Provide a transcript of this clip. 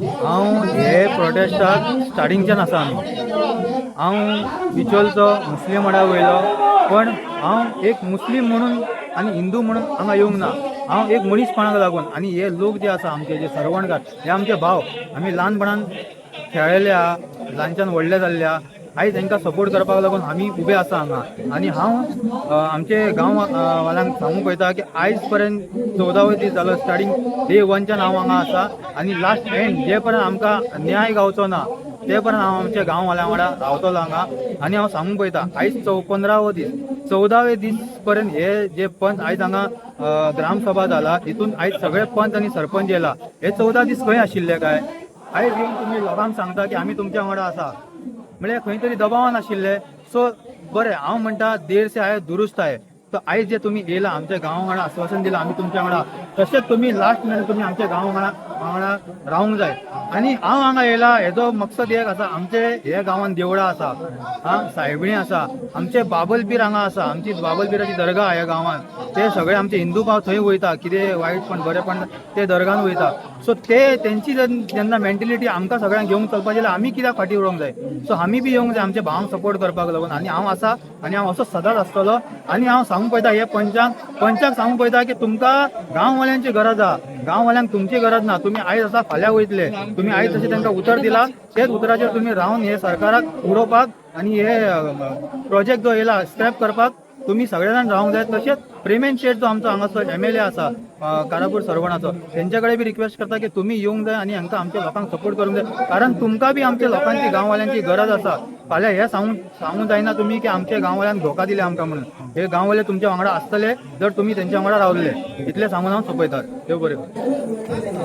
हांव हे प्रोटेस्टाक स्टार्टिंगच्यान आसा हांव बिचोलचो मुस्लीम वाड्यार वयलो पण हांव एक मुस्लीम म्हणून आनी हिंदू म्हणून हांगा येवंक ना। हांव एक मनीसपणाक लागून आनी हे लोक जे आसा आमचे जे सरवणकार हे आमचे भाव आमी ल्हानपणान खेळिल्ले आहा ल्हानच्यान व्हडले जाल्ले आहा आयज तांकां सपोर्ट करपाक लागून आमी उबे आसा हांगा। आनी हांव आमचे गांव वाल्यांक सांगूंक वयता की आयज पर्यंत 14वे दीस जालो स्टार्टिंग डे 1च्यान हांव हांगा आसा आनी लास्ट एंड जे पर्यंत आमकां न्याय गावचो ना ते पर्यंत हांव आमच्या गांव वाल्यांक वांगडा रावतलो हांगा। आनी हांव सांगूंक वयता आयज 15वो दीस 14वे दीस पर्यंत हे जे पंच आयज हांगा ग्रामसभा जाला हितून आयज सगळे पंच आनी सरपंच येयला हे 14 दीस खंय आशिल्ले काय? आयज येवन तुमी लोकांक सांगता की आमी तुमच्या वांगडा आसा म्हणजे खंय तरी दबावान आशिल्ले। सो बरें हांव म्हणटा देर से आये दुरुस्त आहे। तो आयज जे तुम्ही येयला आमच्या गांवा वांगडा आश्वासन दिला आमी तुमच्या वांगडा तशेंच तुम्ही लास्ट मेरेन तुम्ही आमच्या गांवा वांगडा रावंक जाय। आनी हांव हांगा येयला हेजो मकसद एक आसा आमचे हे गांवांत देवळां आसा सायबिणी आसा आमचे बाबलपीर हांगा आसा आमची बाबलपिराची दर्गा ह्या गांवांत ते सगळे आमचे हिंदू भाव थंय वयता कितें वायटपण बरेपण ते दर्गान वयता। सो ते तेंची जेन्ना मेंटेलिटी आमकां सगळ्यांक घेवन चलपाक जाल्यार आमी कित्याक फाटीं उरोंक जाय? सो आमी बी येवंक जाय आमच्या भावांक सपोर्ट करपाक लागून आनी हांव आसा आनी हांव असो सदांच आसतलो। आनी हांव सांगूंक पळयता हे पंचाक सांगूंक पळयता की तुमकां गांववाल्यांची गरज आहा गांववाल्यांक तुमची गरज ना। तुम्ही आयज आसा फाल्यां वयतले तुम्ही आयज जशें तांकां उतर दिला तेच उतराचेर तुम्ही रावन हे सरकाराक उडोवपाक आनी हे प्रोजेक्ट जो येयला स्क्रॅप करपाक तुम्ही सगळे जाण रावंक जाय। तशेंच प्रेमेन शेट जो आमचो हांगाचो MLA आसा कारापूर सरवणाचो तेंच्या कडेन बी रिक्वेस्ट करता की तुम्ही येवंक जाय आनी हांकां आमच्या लोकांक सपोर्ट करूंक जाय कारण तुमकां बी आमच्या लोकांची गांववाल्यांची गरज आसा। फाल्यां हे सांगूंक जायना तुम्ही की आमच्या गांववाल्यांक धोका दिले आमकां म्हणून हे गांववाले तुमच्या वांगडा आसतले जर तुम्ही तेंच्या वांगडा रावले इतले सांगून हांव सोंपयता। देव बरें करूं।